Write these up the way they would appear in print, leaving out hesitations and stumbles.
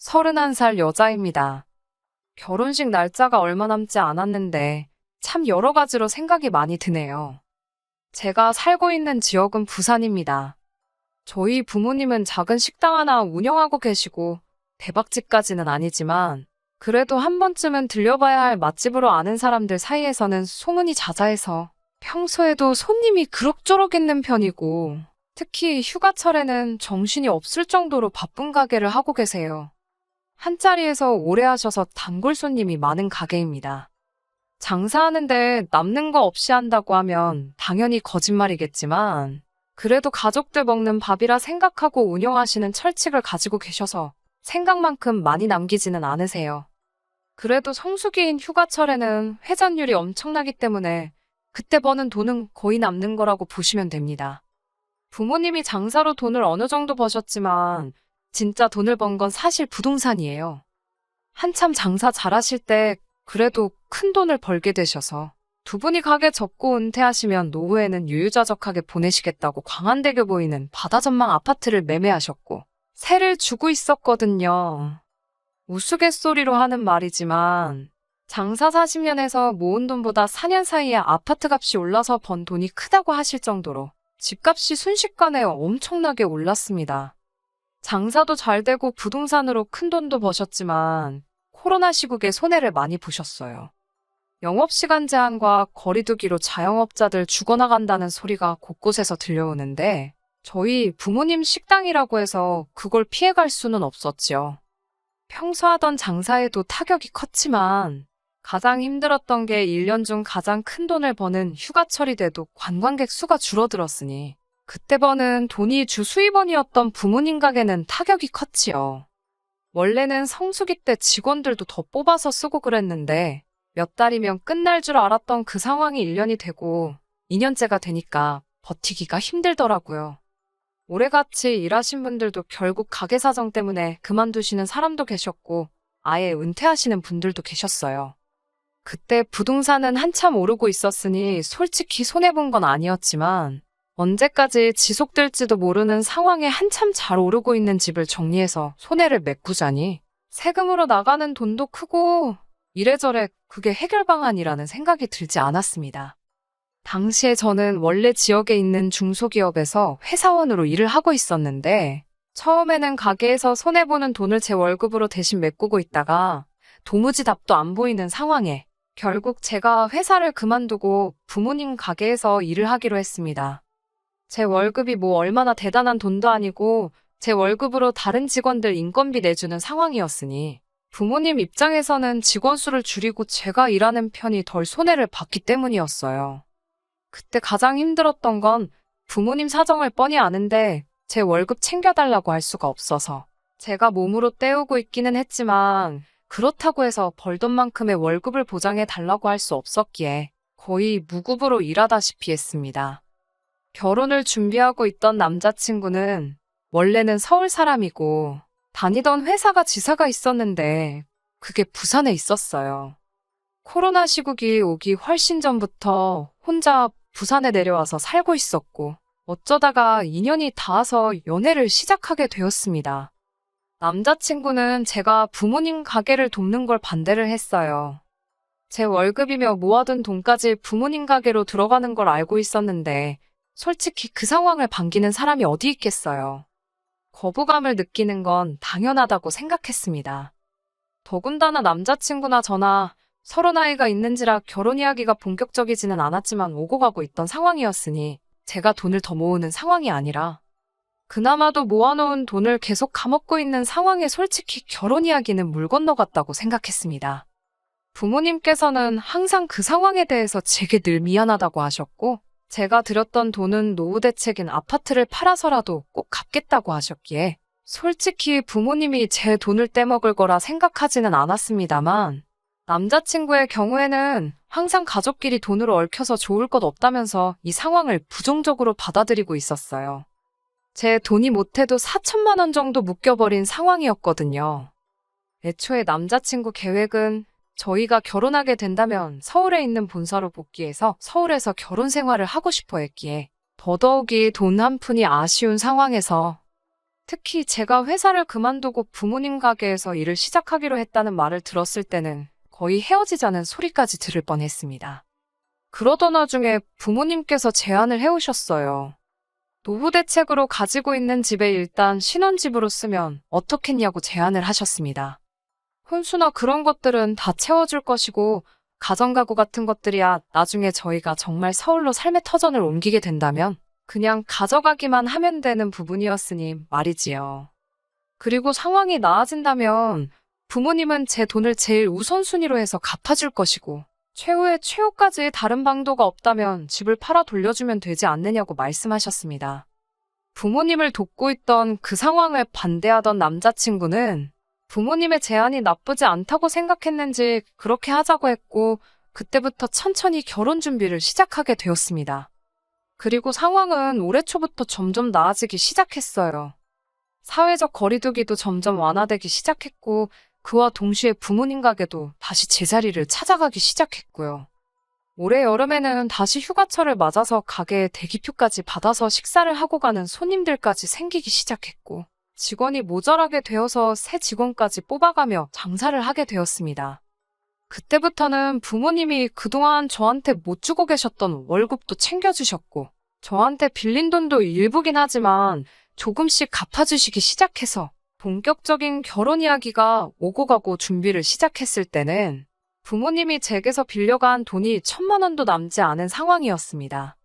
31살 여자입니다. 결혼식 날짜가 얼마 남지 않았는데 참 여러 가지로 생각이 많이 드네요. 제가 살고 있는 지역은 부산입니다. 저희 부모님은 작은 식당 하나 운영하고 계시고 대박집까지는 아니지만 그래도 한 번쯤은 들려봐야 할 맛집으로 아는 사람들 사이에서는 소문이 자자해서 평소에도 손님이 그럭저럭 있는 편이고 특히 휴가철에는 정신이 없을 정도로 바쁜 가게를 하고 계세요. 한자리에서 오래 하셔서 단골 손님이 많은 가게입니다. 장사하는데 남는 거 없이 한다고 하면 당연히 거짓말이겠지만 그래도 가족들 먹는 밥이라 생각하고 운영하시는 철칙을 가지고 계셔서 생각만큼 많이 남기지는 않으세요. 그래도 성수기인 휴가철에는 회전율이 엄청나기 때문에 그때 버는 돈은 거의 남는 거라고 보시면 됩니다. 부모님이 장사로 돈을 어느 정도 버셨지만 진짜 돈을 번 건 사실 부동산이에요. 한참 장사 잘하실 때 그래도 큰 돈을 벌게 되셔서 두 분이 가게 접고 은퇴하시면 노후에는 유유자적하게 보내시겠다고 광안대교 보이는 바다 전망 아파트를 매매하셨고 세를 주고 있었거든요. 우스갯소리로 하는 말이지만 장사 40년에서 모은 돈보다 4년 사이에 아파트 값이 올라서 번 돈이 크다고 하실 정도로 집값이 순식간에 엄청나게 올랐습니다. 장사도 잘 되고 부동산으로 큰 돈도 버셨지만 코로나 시국에 손해를 많이 보셨어요. 영업시간 제한과 거리두기로 자영업자들 죽어나간다는 소리가 곳곳에서 들려오는데 저희 부모님 식당이라고 해서 그걸 피해갈 수는 없었지요. 평소 하던 장사에도 타격이 컸지만 가장 힘들었던 게 1년 중 가장 큰 돈을 버는 휴가철이 돼도 관광객 수가 줄어들었으니 그때 버는 돈이 주 수입원이었던 부모님 가게는 타격이 컸지요. 원래는 성수기 때 직원들도 더 뽑아서 쓰고 그랬는데 몇 달이면 끝날 줄 알았던 그 상황이 1년이 되고 2년째가 되니까 버티기가 힘들더라고요. 오래같이 일하신 분들도 결국 가게 사정 때문에 그만두시는 사람도 계셨고 아예 은퇴하시는 분들도 계셨어요. 그때 부동산은 한참 오르고 있었으니 솔직히 손해본 건 아니었지만 언제까지 지속될지도 모르는 상황에 한참 잘 오르고 있는 집을 정리해서 손해를 메꾸자니 세금으로 나가는 돈도 크고 이래저래 그게 해결 방안이라는 생각이 들지 않았습니다. 당시에 저는 원래 지역에 있는 중소기업에서 회사원으로 일을 하고 있었는데 처음에는 가게에서 손해보는 돈을 제 월급으로 대신 메꾸고 있다가 도무지 답도 안 보이는 상황에 결국 제가 회사를 그만두고 부모님 가게에서 일을 하기로 했습니다. 제 월급이 뭐 얼마나 대단한 돈도 아니고 제 월급으로 다른 직원들 인건비 내주는 상황이었으니 부모님 입장에서는 직원 수를 줄이고 제가 일하는 편이 덜 손해를 봤기 때문이었어요. 그때 가장 힘들었던 건 부모님 사정을 뻔히 아는데 제 월급 챙겨달라고 할 수가 없어서 제가 몸으로 때우고 있기는 했지만 그렇다고 해서 벌던 만큼의 월급을 보장해 달라고 할 수 없었기에 거의 무급으로 일하다시피 했습니다. 결혼을 준비하고 있던 남자친구는 원래는 서울 사람이고 다니던 회사가 지사가 있었는데 그게 부산에 있었어요. 코로나 시국이 오기 훨씬 전부터 혼자 부산에 내려와서 살고 있었고 어쩌다가 인연이 닿아서 연애를 시작하게 되었습니다. 남자친구는 제가 부모님 가게를 돕는 걸 반대를 했어요. 제 월급이며 모아둔 돈까지 부모님 가게로 들어가는 걸 알고 있었는데 솔직히 그 상황을 반기는 사람이 어디 있겠어요. 거부감을 느끼는 건 당연하다고 생각했습니다. 더군다나 남자친구나 저나 서로 나이가 있는지라 결혼 이야기가 본격적이지는 않았지만 오고 가고 있던 상황이었으니 제가 돈을 더 모으는 상황이 아니라 그나마도 모아놓은 돈을 계속 까먹고 있는 상황에 솔직히 결혼 이야기는 물 건너갔다고 생각했습니다. 부모님께서는 항상 그 상황에 대해서 제게 늘 미안하다고 하셨고 제가 들였던 돈은 노후 대책인 아파트를 팔아서라도 꼭 갚겠다고 하셨기에 솔직히 부모님이 제 돈을 떼먹을 거라 생각하지는 않았습니다만 남자친구의 경우에는 항상 가족끼리 돈으로 얽혀서 좋을 것 없다면서 이 상황을 부정적으로 받아들이고 있었어요. 제 돈이 못해도 4천만 원 정도 묶여버린 상황이었거든요. 애초에 남자친구 계획은 저희가 결혼하게 된다면 서울에 있는 본사로 복귀해서 서울에서 결혼 생활을 하고 싶어 했기에 더더욱이 돈 한 푼이 아쉬운 상황에서 특히 제가 회사를 그만두고 부모님 가게에서 일을 시작하기로 했다는 말을 들었을 때는 거의 헤어지자는 소리까지 들을 뻔했습니다. 그러던 와중에 부모님께서 제안을 해오셨어요. 노후 대책으로 가지고 있는 집에 일단 신혼집으로 쓰면 어떻겠냐고 제안을 하셨습니다. 혼수나 그런 것들은 다 채워줄 것이고 가정가구 같은 것들이야 나중에 저희가 정말 서울로 삶의 터전을 옮기게 된다면 그냥 가져가기만 하면 되는 부분이었으니 말이지요. 그리고 상황이 나아진다면 부모님은 제 돈을 제일 우선순위로 해서 갚아줄 것이고 최후의 최후까지 다른 방도가 없다면 집을 팔아 돌려주면 되지 않느냐고 말씀하셨습니다. 부모님을 돕고 있던 그 상황을 반대하던 남자친구는 부모님의 제안이 나쁘지 않다고 생각했는지 그렇게 하자고 했고 그때부터 천천히 결혼 준비를 시작하게 되었습니다. 그리고 상황은 올해 초부터 점점 나아지기 시작했어요. 사회적 거리두기도 점점 완화되기 시작했고 그와 동시에 부모님 가게도 다시 제자리를 찾아가기 시작했고요. 올해 여름에는 다시 휴가철을 맞아서 가게에 대기표까지 받아서 식사를 하고 가는 손님들까지 생기기 시작했고 직원이 모자라게 되어서 새 직원까지 뽑아가며 장사를 하게 되었습니다. 그때부터는 부모님이 그동안 저한테 못 주고 계셨던 월급도 챙겨주셨고 저한테 빌린 돈도 일부긴 하지만 조금씩 갚아주시기 시작해서 본격적인 결혼 이야기가 오고 가고 준비를 시작했을 때는 부모님이 제게서 빌려간 돈이 1,000만 원도 남지 않은 상황이었습니다.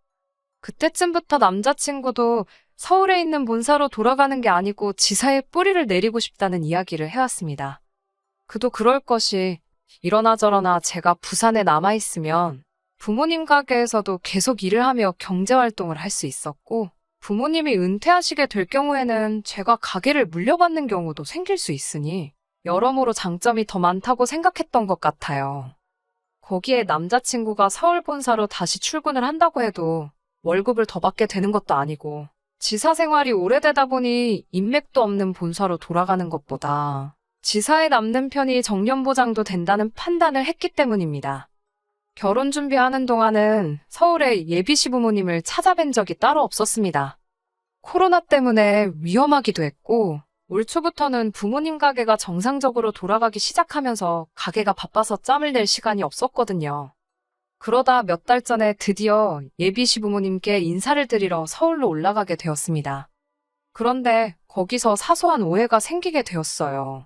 그때쯤부터 남자친구도 서울에 있는 본사로 돌아가는 게 아니고 지사에 뿌리를 내리고 싶다는 이야기를 해왔습니다. 그도 그럴 것이 이러나 저러나 제가 부산에 남아있으면 부모님 가게에서도 계속 일을 하며 경제활동을 할 수 있었고 부모님이 은퇴하시게 될 경우에는 제가 가게를 물려받는 경우도 생길 수 있으니 여러모로 장점이 더 많다고 생각했던 것 같아요. 거기에 남자친구가 서울 본사로 다시 출근을 한다고 해도 월급을 더 받게 되는 것도 아니고 지사 생활이 오래되다 보니 인맥도 없는 본사로 돌아가는 것보다 지사에 남는 편이 정년보장도 된다는 판단을 했기 때문입니다. 결혼 준비하는 동안은 서울에 예비 시부모님을 찾아뵌 적이 따로 없었습니다. 코로나 때문에 위험하기도 했고 올 초부터는 부모님 가게가 정상적으로 돌아가기 시작하면서 가게가 바빠서 짬을 낼 시간이 없었거든요. 그러다 몇 달 전에 드디어 예비 시부모님께 인사를 드리러 서울로 올라가게 되었습니다. 그런데 거기서 사소한 오해가 생기게 되었어요.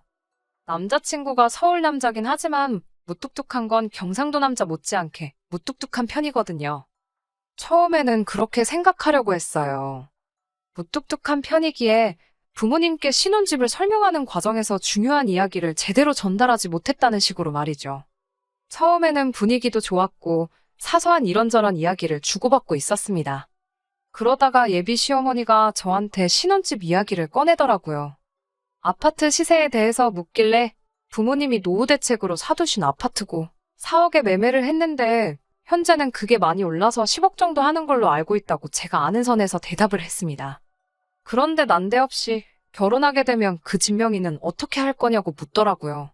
남자친구가 서울 남자긴 하지만 무뚝뚝한 건 경상도 남자 못지않게 무뚝뚝한 편이거든요. 처음에는 그렇게 생각하려고 했어요. 무뚝뚝한 편이기에 부모님께 신혼집을 설명하는 과정에서 중요한 이야기를 제대로 전달하지 못했다는 식으로 말이죠. 처음에는 분위기도 좋았고 사소한 이런저런 이야기를 주고받고 있었습니다. 그러다가 예비 시어머니가 저한테 신혼집 이야기를 꺼내더라고요. 아파트 시세에 대해서 묻길래 부모님이 노후 대책으로 사두신 아파트고 4억에 매매를 했는데 현재는 그게 많이 올라서 10억 정도 하는 걸로 알고 있다고 제가 아는 선에서 대답을 했습니다. 그런데 난데없이 결혼하게 되면 그 집 명의는 어떻게 할 거냐고 묻더라고요.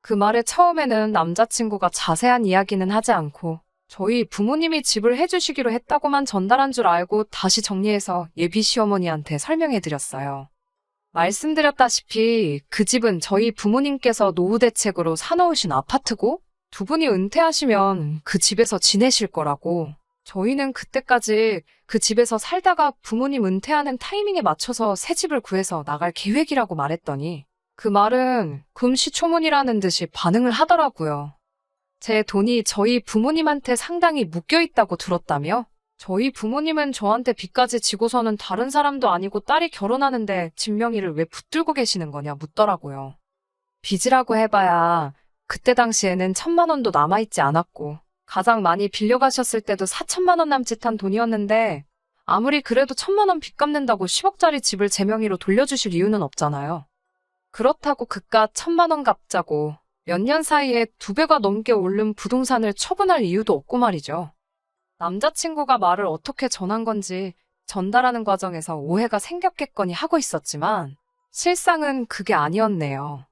그 말에 처음에는 남자친구가 자세한 이야기는 하지 않고 저희 부모님이 집을 해주시기로 했다고만 전달한 줄 알고 다시 정리해서 예비 시어머니한테 설명해드렸어요. 말씀드렸다시피 그 집은 저희 부모님께서 노후 대책으로 사놓으신 아파트고 두 분이 은퇴하시면 그 집에서 지내실 거라고 저희는 그때까지 그 집에서 살다가 부모님 은퇴하는 타이밍에 맞춰서 새 집을 구해서 나갈 계획이라고 말했더니 그 말은 금시초문이라는 듯이 반응을 하더라고요. 제 돈이 저희 부모님한테 상당히 묶여있다고 들었다며 저희 부모님은 저한테 빚까지 지고서는 다른 사람도 아니고 딸이 결혼하는데 집 명의를 왜 붙들고 계시는 거냐 묻더라고요. 빚이라고 해봐야 그때 당시에는 1,000만 원도 남아있지 않았고 가장 많이 빌려가셨을 때도 4천만 원 남짓한 돈이었는데 아무리 그래도 1,000만 원 빚 갚는다고 10억짜리 집을 제 명의로 돌려주실 이유는 없잖아요. 그렇다고 그깟 1,000만 원 갚자고 몇 년 사이에 2배가 넘게 오른 부동산을 처분할 이유도 없고 말이죠. 남자친구가 말을 어떻게 전한 건지 전달하는 과정에서 오해가 생겼겠거니 하고 있었지만 실상은 그게 아니었네요.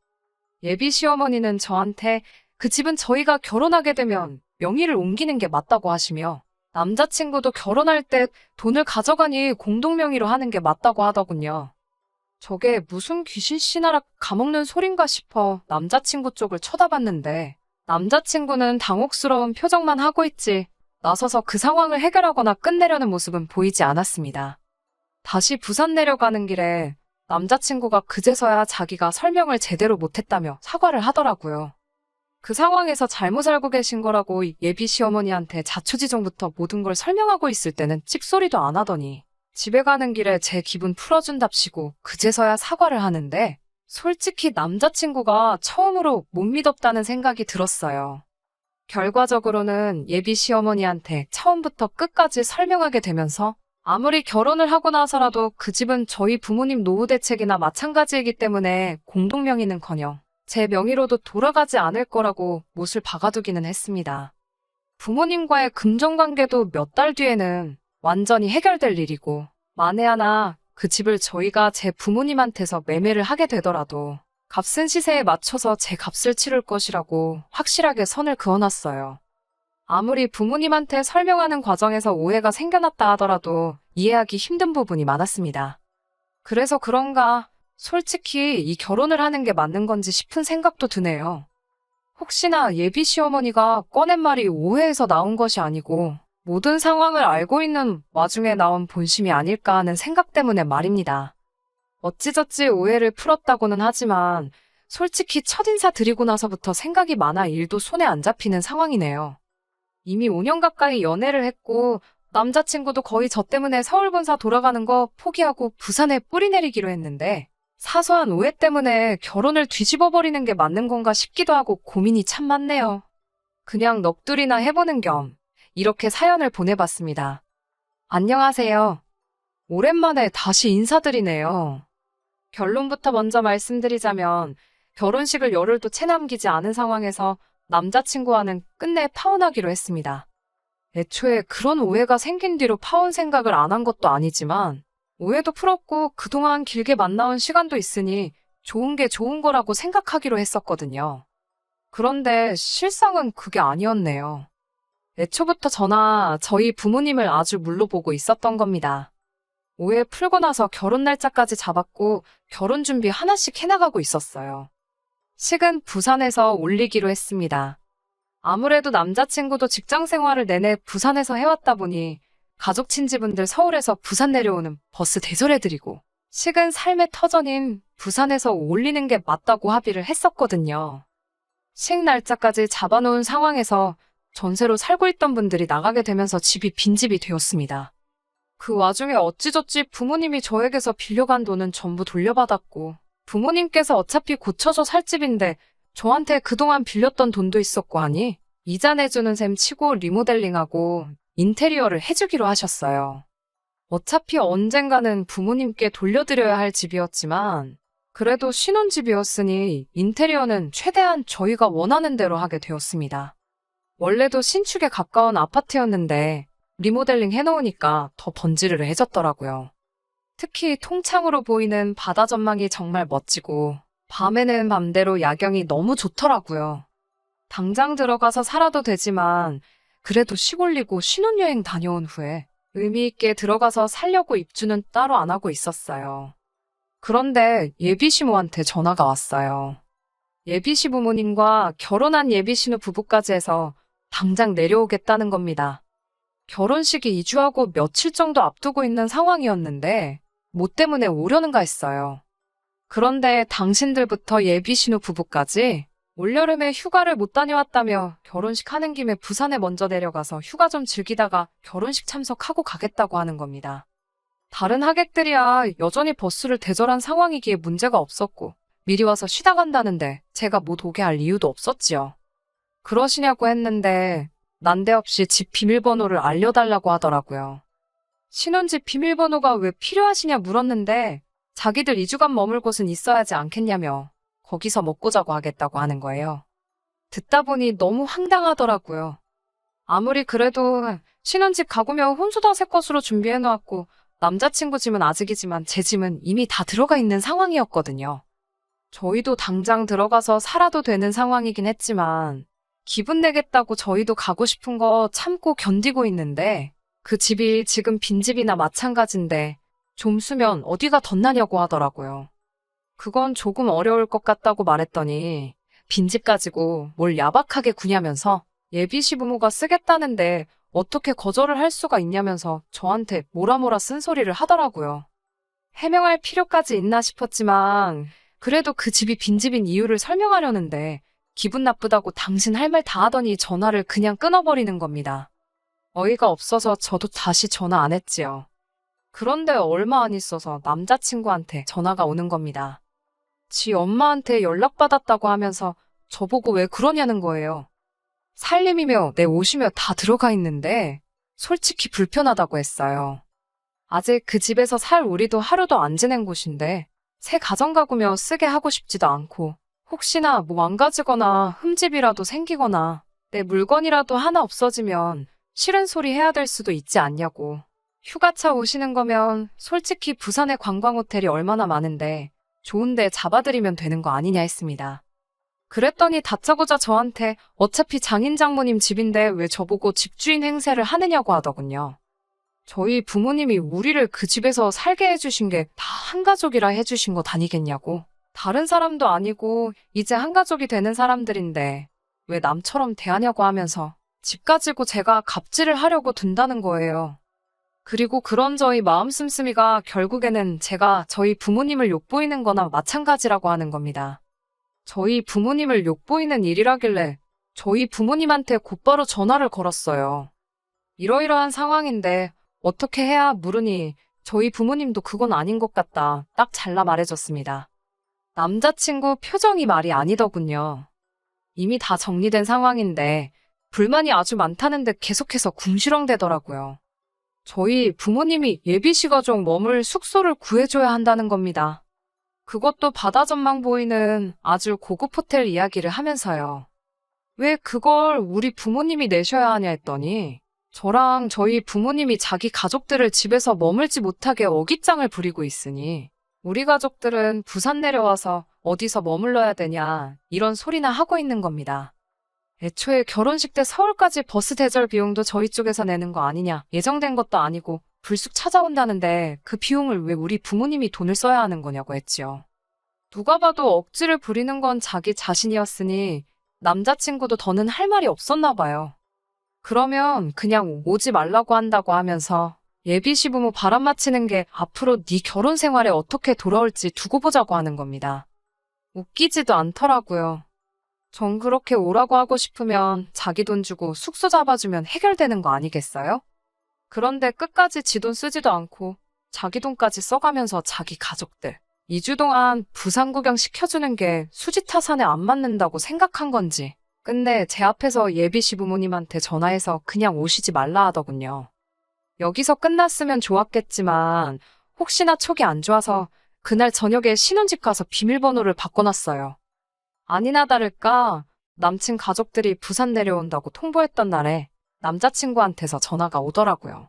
예비 시어머니는 저한테 그 집은 저희가 결혼하게 되면 명의를 옮기는 게 맞다고 하시며 남자친구도 결혼할 때 돈을 가져가니 공동명의로 하는 게 맞다고 하더군요. 저게 무슨 귀신 씨나라 가먹는 소린가 싶어 남자친구 쪽을 쳐다봤는데 남자친구는 당혹스러운 표정만 하고 있지 나서서 그 상황을 해결하거나 끝내려는 모습은 보이지 않았습니다. 다시 부산 내려가는 길에 남자친구가 그제서야 자기가 설명을 제대로 못했다며 사과를 하더라고요. 그 상황에서 잘못 알고 계신 거라고 예비 시어머니한테 자초지종부터 모든 걸 설명하고 있을 때는 찍소리도 안 하더니 집에 가는 길에 제 기분 풀어준답시고 그제서야 사과를 하는데 솔직히 남자친구가 처음으로 못 믿었다는 생각이 들었어요. 결과적으로는 예비 시어머니한테 처음부터 끝까지 설명하게 되면서 아무리 결혼을 하고 나서라도 그 집은 저희 부모님 노후 대책이나 마찬가지이기 때문에 공동명의는커녕 제 명의로도 돌아가지 않을 거라고 못을 박아두기는 했습니다. 부모님과의 금전관계도 몇 달 뒤에는 완전히 해결될 일이고 만에 하나 그 집을 저희가 제 부모님한테서 매매를 하게 되더라도 값은 시세에 맞춰서 제 값을 치를 것이라고 확실하게 선을 그어놨어요. 아무리 부모님한테 설명하는 과정에서 오해가 생겨났다 하더라도 이해하기 힘든 부분이 많았습니다. 그래서 그런가 솔직히 이 결혼을 하는 게 맞는 건지 싶은 생각도 드네요. 혹시나 예비 시어머니가 꺼낸 말이 오해에서 나온 것이 아니고 모든 상황을 알고 있는 와중에 나온 본심이 아닐까 하는 생각 때문에 말입니다. 어찌저찌 오해를 풀었다고는 하지만 솔직히 첫인사 드리고 나서부터 생각이 많아 일도 손에 안 잡히는 상황이네요. 이미 5년 가까이 연애를 했고 남자친구도 거의 저 때문에 서울 본사 돌아가는 거 포기하고 부산에 뿌리 내리기로 했는데 사소한 오해 때문에 결혼을 뒤집어버리는 게 맞는 건가 싶기도 하고 고민이 참 많네요. 그냥 넋두리나 해보는 겸 이렇게 사연을 보내봤습니다. 안녕하세요. 오랜만에 다시 인사드리네요. 결론부터 먼저 말씀드리자면 결혼식을 열흘도 채 남기지 않은 상황에서 남자친구와는 끝내 파혼하기로 했습니다. 애초에 그런 오해가 생긴 뒤로 파혼 생각을 안 한 것도 아니지만 오해도 풀었고 그동안 길게 만나온 시간도 있으니 좋은 게 좋은 거라고 생각하기로 했었거든요. 그런데 실상은 그게 아니었네요. 애초부터 저나 저희 부모님을 아주 물러보고 있었던 겁니다. 오해 풀고 나서 결혼 날짜까지 잡았고 결혼 준비 하나씩 해나가고 있었어요. 식은 부산에서 올리기로 했습니다. 아무래도 남자친구도 직장 생활을 내내 부산에서 해왔다 보니 가족 친지분들 서울에서 부산 내려오는 버스 대절해드리고 식은 삶의 터전인 부산에서 올리는 게 맞다고 합의를 했었거든요. 식 날짜까지 잡아놓은 상황에서 전세로 살고 있던 분들이 나가게 되면서 집이 빈집이 되었습니다. 그 와중에 어찌저찌 부모님이 저에게서 빌려간 돈은 전부 돌려받았고 부모님께서 어차피 고쳐서 살 집인데 저한테 그동안 빌렸던 돈도 있었고 하니 이자 내주는 셈 치고 리모델링하고 인테리어를 해주기로 하셨어요. 어차피 언젠가는 부모님께 돌려드려야 할 집이었지만 그래도 신혼집이었으니 인테리어는 최대한 저희가 원하는 대로 하게 되었습니다. 원래도 신축에 가까운 아파트였는데 리모델링 해놓으니까 더 번지르르 해졌더라고요. 특히 통창으로 보이는 바다 전망이 정말 멋지고 밤에는 밤대로 야경이 너무 좋더라고요. 당장 들어가서 살아도 되지만 그래도 시골리고 신혼여행 다녀온 후에 의미 있게 들어가서 살려고 입주는 따로 안 하고 있었어요. 그런데 예비시모한테 전화가 왔어요. 예비시부모님과 결혼한 예비신우 부부까지 해서 당장 내려오겠다는 겁니다. 결혼식이 2주하고 며칠 정도 앞두고 있는 상황이었는데 뭐 때문에 오려는가 했어요. 그런데 당신들부터 예비신우 부부까지 올여름에 휴가를 못 다녀왔다며 결혼식 하는 김에 부산에 먼저 내려가서 휴가 좀 즐기다가 결혼식 참석하고 가겠다고 하는 겁니다. 다른 하객들이야 여전히 버스를 대절한 상황이기에 문제가 없었고 미리 와서 쉬다 간다는데 제가 못 오게 할 이유도 없었지요. 그러시냐고 했는데 난데없이 집 비밀번호를 알려달라고 하더라고요. 신혼집 비밀번호가 왜 필요하시냐 물었는데 자기들 2주간 머물 곳은 있어야지 않겠냐며 거기서 먹고 자고 하겠다고 하는 거예요. 듣다 보니 너무 황당하더라고요. 아무리 그래도 신혼집 가구며 혼수다 새 것으로 준비해놓았고 남자친구 짐은 아직이지만 제 짐은 이미 다 들어가 있는 상황이었거든요. 저희도 당장 들어가서 살아도 되는 상황이긴 했지만 기분 내겠다고 저희도 가고 싶은 거 참고 견디고 있는데 그 집이 지금 빈집이나 마찬가지인데 좀 쓰면 어디가 덧나냐고 하더라고요. 그건 조금 어려울 것 같다고 말했더니 빈집 가지고 뭘 야박하게 구냐면서 예비 시부모가 쓰겠다는데 어떻게 거절을 할 수가 있냐면서 저한테 뭐라 쓴소리를 하더라고요. 해명할 필요까지 있나 싶었지만 그래도 그 집이 빈집인 이유를 설명하려는데 기분 나쁘다고 당신 할 말 다 하더니 전화를 그냥 끊어버리는 겁니다. 어이가 없어서 저도 다시 전화 안 했지요. 그런데 얼마 안 있어서 남자친구한테 전화가 오는 겁니다. 지 엄마한테 연락받았다고 하면서 저보고 왜 그러냐는 거예요. 살림이며 내 옷이며 다 들어가 있는데 솔직히 불편하다고 했어요. 아직 그 집에서 살 우리도 하루도 안 지낸 곳인데 새 가정 가구며 쓰게 하고 싶지도 않고 혹시나 뭐 망가지거나 흠집이라도 생기거나 내 물건이라도 하나 없어지면 싫은 소리 해야 될 수도 있지 않냐고. 휴가차 오시는 거면 솔직히 부산에 관광호텔이 얼마나 많은데 좋은데 잡아드리면 되는 거 아니냐 했습니다. 그랬더니 다짜고짜 저한테 어차피 장인 장모님 집인데 왜 저보고 집주인 행세를 하느냐고 하더군요. 저희 부모님이 우리를 그 집에서 살게 해주신 게 다 한가족이라 해주신 것 아니겠냐고. 다른 사람도 아니고 이제 한가족이 되는 사람들인데 왜 남처럼 대하냐고 하면서 집 가지고 제가 갑질을 하려고 둔다는 거예요. 그리고 그런 저희 마음 씀씀이가 결국에는 제가 저희 부모님을 욕보이는 거나 마찬가지라고 하는 겁니다. 저희 부모님을 욕보이는 일이라길래 저희 부모님한테 곧바로 전화를 걸었어요. 이러이러한 상황인데 어떻게 해야 물으니 저희 부모님도 그건 아닌 것 같다 딱 잘라 말해줬습니다. 남자친구 표정이 말이 아니더군요. 이미 다 정리된 상황인데 불만이 아주 많다는데 계속해서 궁시렁대더라고요. 저희 부모님이 예비시 가족 머물 숙소를 구해줘야 한다는 겁니다. 그것도 바다 전망 보이는 아주 고급 호텔 이야기를 하면서요. 왜 그걸 우리 부모님이 내셔야 하냐 했더니 저랑 저희 부모님이 자기 가족들을 집에서 머물지 못하게 어깃장을 부리고 있으니 우리 가족들은 부산 내려와서 어디서 머물러야 되냐 이런 소리나 하고 있는 겁니다. 애초에 결혼식 때 서울까지 버스 대절 비용도 저희 쪽에서 내는 거 아니냐 예정된 것도 아니고 불쑥 찾아온다는데 그 비용을 왜 우리 부모님이 돈을 써야 하는 거냐고 했지요. 누가 봐도 억지를 부리는 건 자기 자신이었으니 남자친구도 더는 할 말이 없었나 봐요. 그러면 그냥 오지 말라고 한다고 하면서 예비 시부모 바람 맞히는 게 앞으로 네 결혼 생활에 어떻게 돌아올지 두고 보자고 하는 겁니다. 웃기지도 않더라고요. 전 그렇게 오라고 하고 싶으면 자기 돈 주고 숙소 잡아주면 해결되는 거 아니겠어요? 그런데 끝까지 지 돈 쓰지도 않고 자기 돈까지 써가면서 자기 가족들 2주 동안 부산 구경 시켜주는 게 수지타산에 안 맞는다고 생각한 건지 근데 제 앞에서 예비 시부모님한테 전화해서 그냥 오시지 말라 하더군요. 여기서 끝났으면 좋았겠지만 혹시나 촉이 안 좋아서 그날 저녁에 신혼집 가서 비밀번호를 바꿔놨어요. 아니나 다를까 남친 가족들이 부산 내려온다고 통보했던 날에 남자친구한테서 전화가 오더라고요.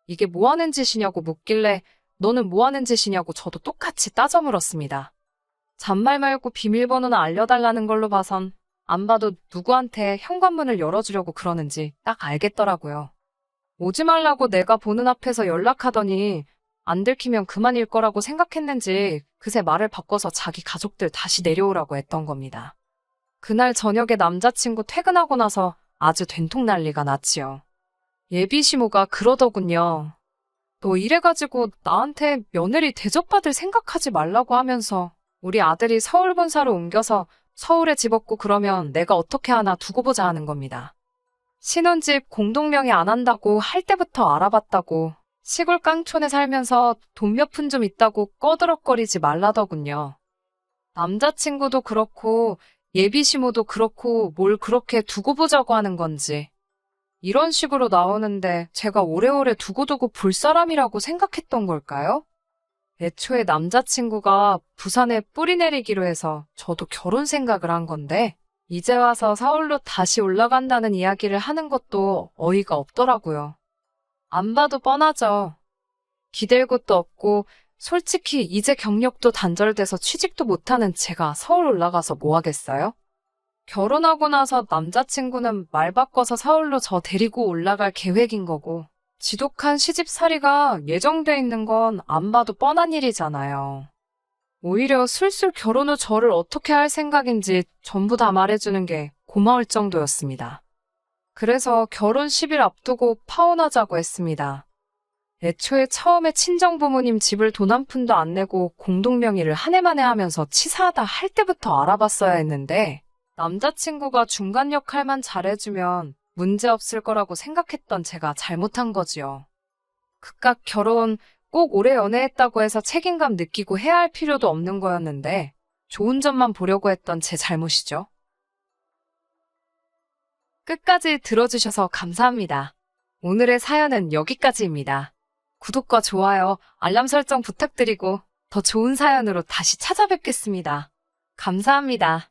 이게 뭐 하는 짓이냐고 묻길래 너는 뭐 하는 짓이냐고 저도 똑같이 따져 물었습니다. 잔말 말고 비밀번호나 알려달라는 걸로 봐선 안 봐도 누구한테 현관문을 열어주려고 그러는지 딱 알겠더라고요. 오지 말라고 내가 보는 앞에서 연락하더니 안 들키면 그만일 거라고 생각했는지 그새 말을 바꿔서 자기 가족들 다시 내려오라고 했던 겁니다. 그날 저녁에 남자친구 퇴근하고 나서 아주 된통 난리가 났지요. 예비 시모가 그러더군요. 너 이래가지고 나한테 며느리 대접받을 생각하지 말라고 하면서 우리 아들이 서울 본사로 옮겨서 서울에 집 얻고 그러면 내가 어떻게 하나 두고 보자 하는 겁니다. 신혼집 공동명의 안 한다고 할 때부터 알아봤다고 시골 깡촌에 살면서 돈 몇 푼 좀 있다고 꺼드럭거리지 말라더군요. 남자친구도 그렇고 예비 시모도 그렇고 뭘 그렇게 두고 보자고 하는 건지. 이런 식으로 나오는데 제가 오래오래 두고두고 볼 사람이라고 생각했던 걸까요? 애초에 남자친구가 부산에 뿌리 내리기로 해서 저도 결혼 생각을 한 건데 이제 와서 서울로 다시 올라간다는 이야기를 하는 것도 어이가 없더라고요. 안 봐도 뻔하죠. 기댈 곳도 없고 솔직히 이제 경력도 단절돼서 취직도 못하는 제가 서울 올라가서 뭐 하겠어요? 결혼하고 나서 남자친구는 말 바꿔서 서울로 저 데리고 올라갈 계획인 거고 지독한 시집살이가 예정돼 있는 건 안 봐도 뻔한 일이잖아요. 오히려 술술 결혼 후 저를 어떻게 할 생각인지 전부 다 말해주는 게 고마울 정도였습니다. 그래서 결혼 10일 앞두고 파혼하자고 했습니다. 애초에 처음에 친정부모님 집을 돈 한 푼도 안 내고 공동명의를 한 해 만에 하면서 치사하다 할 때부터 알아봤어야 했는데 남자친구가 중간 역할만 잘해주면 문제 없을 거라고 생각했던 제가 잘못한 거지요. 그깟 결혼 꼭 오래 연애했다고 해서 책임감 느끼고 해야 할 필요도 없는 거였는데 좋은 점만 보려고 했던 제 잘못이죠. 끝까지 들어주셔서 감사합니다. 오늘의 사연은 여기까지입니다. 구독과 좋아요, 알람 설정 부탁드리고 더 좋은 사연으로 다시 찾아뵙겠습니다. 감사합니다.